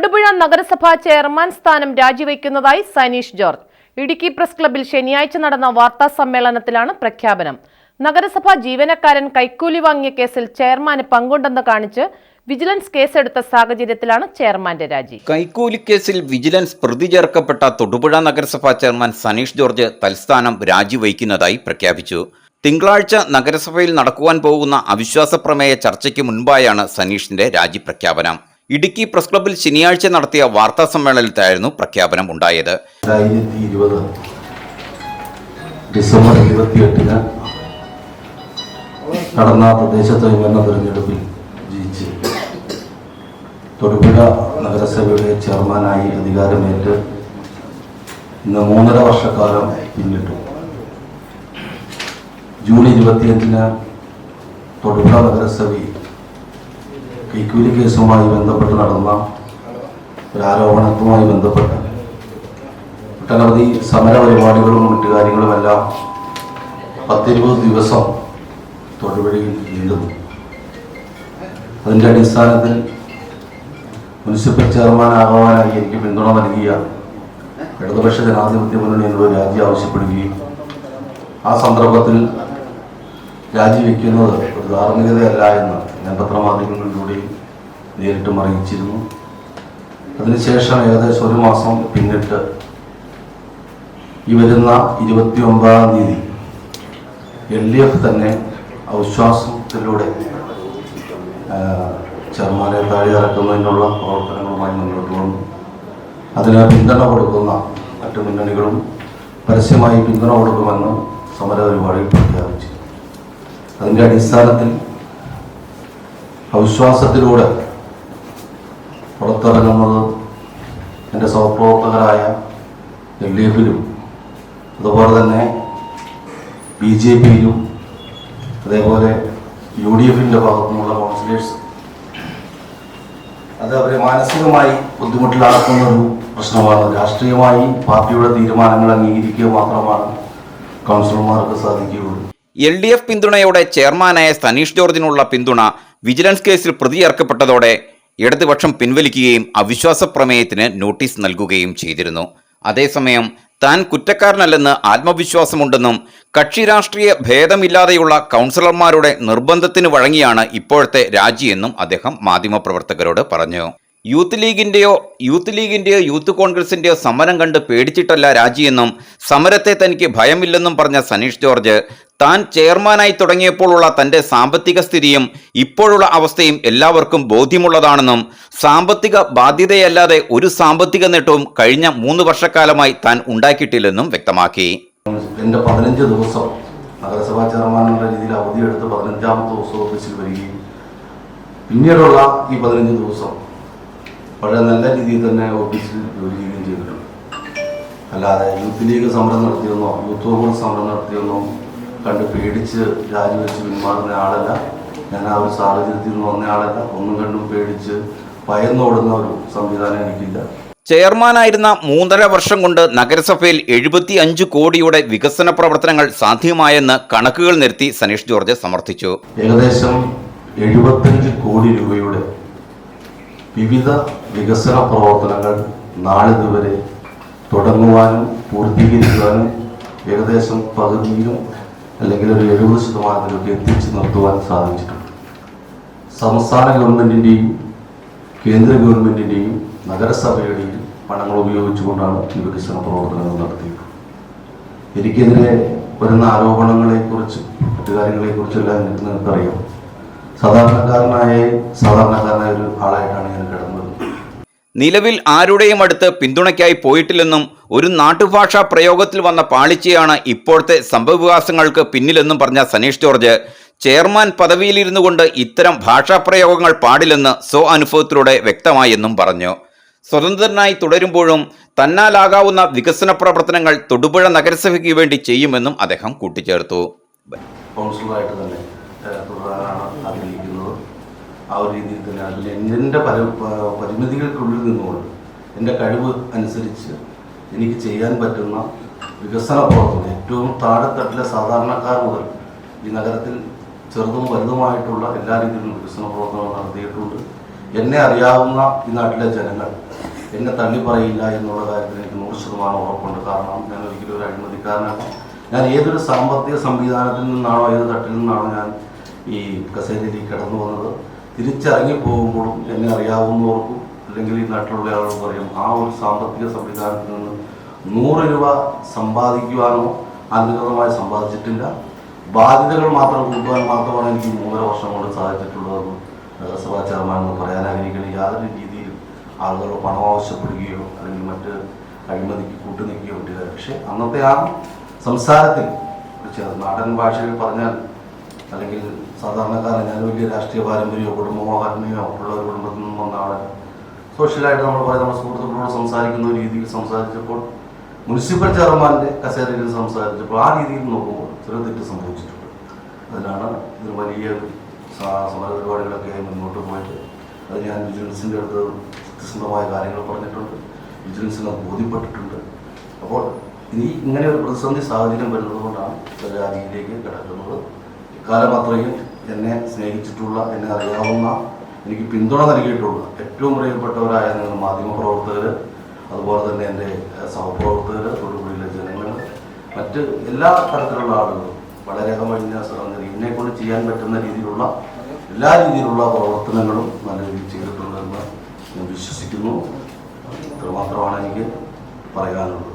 തൊടുപുഴ നഗരസഭാ ചെയർമാൻ സ്ഥാനം രാജിവെക്കുന്നതായി Saneesh George. Idukki press ക്ലബ്ബിൽ ശനിയാഴ്ച നടന്ന വാർത്താ സമ്മേളനത്തിലാണ് പ്രഖ്യാപനം. നഗരസഭാ ജീവനക്കാരൻ കൈക്കൂലി വാങ്ങിയ കേസിൽ ചെയർമാന് പങ്കുണ്ടെന്ന് കാണിച്ച് വിജിലൻസ് കേസെടുത്ത സാഹചര്യത്തിലാണ് ചെയർമാന്റെ രാജി. കൈക്കൂലി കേസിൽ വിജിലൻസ് പ്രതി ചേർക്കപ്പെട്ട തൊടുപുഴ നഗരസഭാ ചെയർമാൻ സനീഷ് ജോർജ് തൽസ്ഥാനം രാജിവെക്കുന്നതായി പ്രഖ്യാപിച്ചു. തിങ്കളാഴ്ച നഗരസഭയിൽ നടക്കുവാൻ പോകുന്ന അവിശ്വാസ പ്രമേയ ചർച്ചയ്ക്ക് മുൻപായാണ് സനീഷിന്റെ രാജി പ്രഖ്യാപനം. ഇടുക്കി പ്രസ് ക്ലബ്ബിൽ ശനിയാഴ്ച നടത്തിയ വാർത്താ സമ്മേളനത്തിലായിരുന്നു പ്രഖ്യാപനം ഉണ്ടായത്. ഡിസംബർ 28 നടന്ന തദ്ദേശ സ്വയംഭരണ തെരഞ്ഞെടുപ്പിൽ ജയിച്ച് തൊടുപുഴ നഗരസഭയുടെ ചെയർമാനായി അധികാരമേറ്റ് ഇന്ന് 3.5 വർഷക്കാലം പിന്നിട്ടു. ജൂൺ 25 തൊടുപുഴ നഗരസഭയിൽ കൈക്കൂലി കേസുമായി ബന്ധപ്പെട്ട് നടന്ന ഒരു ആരോപണവുമായി ബന്ധപ്പെട്ട് ഒട്ടനവധി സമര പരിപാടികളും മറ്റു കാര്യങ്ങളുമെല്ലാം 10-20 ദിവസം തൊടുപുഴയിൽ നീളുന്നു. അതിൻ്റെ അടിസ്ഥാനത്തിൽ മുനിസിപ്പൽ ചെയർമാനാകുവാനായി എനിക്ക് പിന്തുണ നൽകിയ ഇടതുപക്ഷ ജനാധിപത്യ മുന്നണി എന്നൊരു രാജി ആവശ്യപ്പെടുകയും ആ സന്ദർഭത്തിൽ രാജിവെക്കുന്നത് ഒരു ധാർമ്മികതയല്ല എന്ന് ഞാൻ പത്രമാധ്യമങ്ങളിലൂടെ നേരിട്ടും അറിയിച്ചിരുന്നു. അതിനുശേഷം ഏകദേശം 1 മാസം പിന്നിട്ട് ഈ വരുന്ന 29-ാം തീയതി LDF തന്നെ അവിശ്വാസത്തിലൂടെ ചെയർമാനെ താഴെ ഇറക്കുന്നതിനുള്ള പ്രവർത്തനങ്ങളുമായി മുന്നോട്ട് വന്നു. അതിന് പിന്തുണ കൊടുക്കുന്ന മറ്റു മുന്നണികളും പരസ്യമായി പിന്തുണ കൊടുക്കുമെന്ന് സമര പരിപാടിയിൽ പ്രഖ്യാപിച്ചു. അതിൻ്റെ അടിസ്ഥാനത്തിൽ അവിശ്വാസത്തിലൂടെ പുറത്തിറങ്ങുന്നത് എൻ്റെ സഹപ്രവർത്തകരായ LDFിലും അതുപോലെ തന്നെ BJPയിലും അതേപോലെ UDFിൻ്റെ ഭാഗത്തു നിന്നുള്ള കൗൺസിലേഴ്സ് അത് അവരെ മാനസികമായി ബുദ്ധിമുട്ടിലാക്കുന്ന ഒരു പ്രശ്നമാണ്. രാഷ്ട്രീയമായി പാർട്ടിയുടെ തീരുമാനങ്ങൾ അംഗീകരിക്കുക മാത്രമാണ് കൗൺസിലർമാർക്ക് സാധിക്കുകയുള്ളൂ. LDF പിന്തുണയോടെ ചെയർമാനായ സനീഷ് ജോർജിനുള്ള പിന്തുണ വിജിലൻസ് കേസിൽ പ്രതി ചേർക്കപ്പെട്ടതോടെ ഇടതുപക്ഷം പിൻവലിക്കുകയും അവിശ്വാസ പ്രമേയത്തിന് നോട്ടീസ് നൽകുകയും ചെയ്തിരുന്നു. അതേസമയം താൻ കുറ്റക്കാരനല്ലെന്ന് ആത്മവിശ്വാസമുണ്ടെന്നും കക്ഷി രാഷ്ട്രീയ ഭേദമില്ലാതെയുള്ള കൗൺസിലർമാരുടെ നിർബന്ധത്തിന് വഴങ്ങിയാണ് ഇപ്പോഴത്തെ രാജിയെന്നും അദ്ദേഹം മാധ്യമപ്രവർത്തകരോട് പറഞ്ഞു. യൂത്ത് ലീഗിന്റെയോ യൂത്ത് കോൺഗ്രസിന്റെയോ സമരം കണ്ട് പേടിച്ചിട്ടല്ല രാജിയെന്നും സമരത്തെ തനിക്ക് ഭയമില്ലെന്നും പറഞ്ഞ സനീഷ് ജോർജ് താൻ ചെയർമാനായി തുടങ്ങിയപ്പോഴുള്ള തന്റെ സാമ്പത്തിക സ്ഥിതിയും ഇപ്പോഴുള്ള അവസ്ഥയും എല്ലാവർക്കും ബോധ്യമുള്ളതാണെന്നും സാമ്പത്തിക ബാധ്യതയല്ലാതെ ഒരു സാമ്പത്തിക നേട്ടവും കഴിഞ്ഞ 3 വർഷക്കാലമായി താൻ ഉണ്ടാക്കിയിട്ടില്ലെന്നും വ്യക്തമാക്കി. എൻ്റെ 15 ദിവസം നഗരസഭാ ചെയർമാനുള്ള രീതിയിൽ അവധിയെടുത്ത് 15ാമത്തെ ദിവസം ഓഫീസിൽ വരികയും പിന്നീടുള്ള ഈ 15 ദിവസം വളരെ നല്ല രീതിയിൽ തന്നെ ഓഫീസിൽ ജോലി ചെയ്യുകയും ചെയ്തിട്ടുണ്ട്. അല്ലാതെ യൂത്ത് ലീഗ് സമരം നടത്തിയെന്നോ യൂത്ത് കോൺഗ്രസ് സമരം നടത്തിയെന്നോ കണ്ട് പേടിച്ച് രാജിവെച്ച് പിന്മാറുന്ന ആളല്ല. ഞാൻ ആ ഒരു സാഹചര്യത്തിൽ നിന്ന് വന്ന ആളല്ല. ഒന്നും കണ്ടും പേടിച്ച് ഭയന്നോടുന്ന ഒരു സംവിധാനം എനിക്കില്ല. ചെയർമാനായിരുന്ന 3.5 വർഷം കൊണ്ട് നഗരസഭയിൽ 75 കോടിയുടെ വികസന പ്രവർത്തനങ്ങൾ സാധ്യമായെന്ന് കണക്കുകൾ നിരത്തി സനീഷ് ജോർജ് സമർത്ഥിച്ചു. ഏകദേശം 75 കോടി രൂപയുടെ വിവിധ വികസന പ്രവർത്തനങ്ങൾ നാളിതുവരെ തുടങ്ങുവാനും പൂർത്തീകരിക്കുവാനും ഏകദേശം പകുതിയിലും അല്ലെങ്കിൽ ഒരു 70% എത്തിച്ചു നിർത്തുവാൻ സാധിച്ചിട്ടുണ്ട്. സംസ്ഥാന ഗവൺമെൻറ്റിൻ്റെയും കേന്ദ്ര ഗവൺമെൻറ്റിൻ്റെയും നഗരസഭയുടെയും പണങ്ങൾ ഉപയോഗിച്ചുകൊണ്ടാണ് ഈ വികസന പ്രവർത്തനങ്ങൾ നടത്തിയിട്ടുള്ളത്. എനിക്കെതിരെ വരുന്ന ആരോപണങ്ങളെക്കുറിച്ച് മറ്റു കാര്യങ്ങളെക്കുറിച്ചെല്ലാം നിങ്ങൾക്കറിയാം. സാധാരണക്കാരനായ ഒരു ആളായിട്ടാണ് ഞാൻ കിടന്നത്. നിലവിൽ ആരുടെയും അടുത്ത് പിന്തുണയ്ക്കായി പോയിട്ടില്ലെന്നും ഒരു നാട്ടുഭാഷാ പ്രയോഗത്തിൽ വന്ന പാളിച്ചയാണ് ഇപ്പോഴത്തെ സംഭവവികാസങ്ങൾക്ക് പിന്നിലെന്നും പറഞ്ഞ സനീഷ് ജോർജ് ചെയർമാൻ പദവിയിലിരുന്നു കൊണ്ട് ഇത്തരം ഭാഷാപ്രയോഗങ്ങൾ പാടില്ലെന്ന് അനുഭവത്തിലൂടെ വ്യക്തമായെന്നും പറഞ്ഞു. സ്വതന്ത്രനായി തുടരുമ്പോഴും തന്നാലാകാവുന്ന വികസന പ്രവർത്തനങ്ങൾ തൊടുപുഴ നഗരസഭയ്ക്ക് വേണ്ടി ചെയ്യുമെന്നും അദ്ദേഹം കൂട്ടിച്ചേർത്തു. കൗൺസിലറായിട്ട് തന്നെ തുടരാനാണ് ആഗ്രഹിക്കുന്നത്. ആ ഒരു രീതിയിൽ തന്നെ അതിൽ എൻ്റെ പരിമിതികൾക്കുള്ളിൽ നിന്നുകൊണ്ട് എൻ്റെ കഴിവ് അനുസരിച്ച് എനിക്ക് ചെയ്യാൻ പറ്റുന്ന വികസന പ്രവർത്തനം ഏറ്റവും താഴെത്തട്ടിലെ സാധാരണക്കാർ മുതൽ ഈ നഗരത്തിൽ ചെറുതും വലുതുമായിട്ടുള്ള എല്ലാ രീതിയിലും വികസന പ്രവർത്തനങ്ങൾ നടത്തിയിട്ടുണ്ട്. എന്നെ അറിയാവുന്ന ഈ നാട്ടിലെ ജനങ്ങൾ എന്നെ തള്ളി പറയില്ല എന്നുള്ള കാര്യത്തിൽ എനിക്ക് 100% ഉറപ്പുണ്ട്. കാരണം ഞാൻ ഒരിക്കലും ഒരു അഴിമതിക്കാരനാണ്. ഞാൻ ഏതൊരു സാമ്പത്തിക സംവിധാനത്തിൽ നിന്നാണോ ഏത് തട്ടിൽ നിന്നാണോ ഞാൻ ഈ കസേരയിലേക്ക് കടന്നു വന്നത്, തിരിച്ചിറങ്ങി പോകുമ്പോഴും എന്നെ അറിയാവുന്നവർക്കും അല്ലെങ്കിൽ ഈ നാട്ടിലുള്ള ആളുകൾ പറയും ആ ഒരു സാമ്പത്തിക സംവിധാനത്തിൽ നിന്ന് 100 രൂപ സമ്പാദിക്കുവാനോ അനധികൃതമായി സമ്പാദിച്ചിട്ടില്ല. ബാധ്യതകൾ മാത്രം കൂട്ടുവാൻ മാത്രമാണ് എനിക്ക് 3.5 വർഷം കൊണ്ട് സാധിച്ചിട്ടുള്ളതെന്ന് നഗരസഭാ ചെയർമാൻ എന്ന് പറയാൻ ആഗ്രഹിക്കുന്നത്. യാതൊരു രീതിയിൽ ആളുകൾ പണം ആവശ്യപ്പെടുകയോ അല്ലെങ്കിൽ മറ്റ് അഴിമതിക്ക് കൂട്ടുനിൽക്കുകയോ പറ്റില്ല. പക്ഷേ അന്നത്തെ ആ സംസാരത്തിൽ നാടൻ ഭാഷയിൽ പറഞ്ഞാൽ അല്ലെങ്കിൽ സാധാരണക്കാരൻ ഞാൻ വലിയ രാഷ്ട്രീയ പാരമ്പര്യമോ കുടുംബമോ ഘടനയോ ഉള്ള ഒരു കുടുംബത്തിൽ നിന്നും വന്ന ആളെ സോഷ്യലായിട്ട് നമ്മൾ പറയും നമ്മുടെ സുഹൃത്തുക്കളോട് സംസാരിക്കുന്ന ഒരു രീതിയിൽ സംസാരിച്ചപ്പോൾ മുനിസിപ്പൽ ചെയർമാൻ്റെ കസേരയിൽ സംസാരിച്ചപ്പോൾ ആ രീതിയിൽ നോക്കുമ്പോൾ ചെറിയ തെറ്റ് സംഭവിച്ചിട്ടുണ്ട്. അതിനാണ് ഇതിന് വലിയ സമര പരിപാടികളൊക്കെ മുന്നോട്ട് പോയിട്ട് അത് ഞാൻ വിജിലൻസിൻ്റെ അടുത്ത് സത്യസന്ധമായ കാര്യങ്ങൾ പറഞ്ഞിട്ടുണ്ട്. വിജിലൻസിന് അത് ബോധ്യപ്പെട്ടിട്ടുണ്ട്. അപ്പോൾ ഇനി ഇങ്ങനെ ഒരു പ്രതിസന്ധി സാഹചര്യം വരുന്നത് കൊണ്ടാണ് രാജിയിലേക്ക് കിടക്കുന്നത്. ഇക്കാലം അത്രയും എന്നെ സ്നേഹിച്ചിട്ടുള്ള, എന്നെ അറിയാവുന്ന, എനിക്ക് പിന്തുണ നൽകിയിട്ടുള്ള ഏറ്റവും പ്രിയപ്പെട്ടവരായ മാധ്യമപ്രവർത്തകർ, അതുപോലെ തന്നെ എൻ്റെ സഹപ്രവർത്തകർ, തൊടുപുഴയിലെ ജനങ്ങൾ, മറ്റ് എല്ലാ തരത്തിലുള്ള ആളുകളും വളരെ കഴിഞ്ഞ എന്നെക്കൊണ്ട് ചെയ്യാൻ പറ്റുന്ന രീതിയിലുള്ള എല്ലാ രീതിയിലുള്ള പ്രവർത്തനങ്ങളും നല്ല രീതിയിൽ ചെയ്തിട്ടുണ്ടെന്ന് ഞാൻ വിശ്വസിക്കുന്നു. ഇത്രമാത്രമാണ് എനിക്ക് പറയാനുള്ളത്.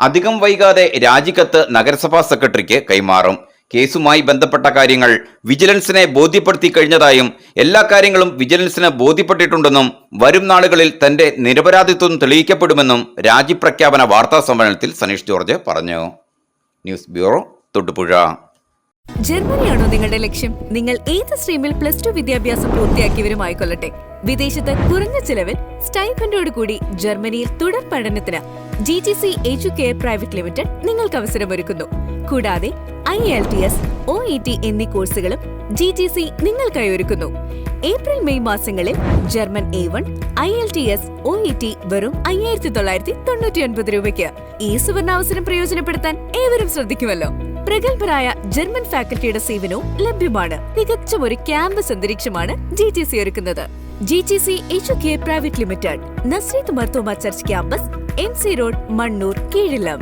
അധികം വൈകാതെ രാജിക്കത്ത് നഗരസഭാ സെക്രട്ടറിക്ക് കൈമാറും. കേസുമായി ബന്ധപ്പെട്ട കാര്യങ്ങൾ വിജിലൻസിനെ ബോധ്യപ്പെടുത്തി കഴിഞ്ഞതായും എല്ലാ കാര്യങ്ങളും വിജിലൻസിന് ബോധ്യപ്പെട്ടിട്ടുണ്ടെന്നും വരും നാളുകളിൽ തന്റെ നിരപരാധിത്വം തെളിയിക്കപ്പെടുമെന്നും രാജിപ്രഖ്യാപന വാർത്താ സമ്മേളനത്തിൽ സനീഷ് ജോർജ് പറഞ്ഞു. News bureau, Thodupuzha. ജർമ്മനിയാണോ നിങ്ങളുടെ ലക്ഷ്യം? നിങ്ങൾ ഏത് സ്ട്രീമിൽ +2 വിദ്യാഭ്യാസം പൂർത്തിയാക്കിയവരുമായിക്കൊള്ളട്ടെ, വിദേശത്ത് കുറഞ്ഞ ചിലവിൽ സ്റ്റൈഫൻഡോട് കൂടി ജർമ്മനിയിൽ തുടർ പഠനത്തിന് GGC എഡ്യൂകെയർ പ്രൈവറ്റ് ലിമിറ്റഡ് നിങ്ങൾക്ക് അവസരമൊരുക്കുന്നു. കൂടാതെ IELTS, OET എന്നീ കോഴ്സുകളും GGC നിങ്ങൾക്കായി ഒരുക്കുന്നു. ഏപ്രിൽ മെയ് മാസങ്ങളിൽ ജർമ്മൻ A1, IELTS, OET വെറും 5,999 രൂപയ്ക്ക്. ഈ സുവർണാവസരം പ്രയോജനപ്പെടുത്താൻ ഏവരും ശ്രദ്ധിക്കുമല്ലോ. പ്രഗത്ഭരായ ജർമ്മൻ ഫാക്കൽറ്റിയുടെ സേവനവും ലഭ്യമാണ്. തികച്ച ഒരു ക്യാമ്പസ് അന്തരീക്ഷമാണ് GGC ഒരുക്കുന്നത്. GGC educare private limited, Nazareth Marthoma church campus, MC road, Mannoor, കീഴിലം.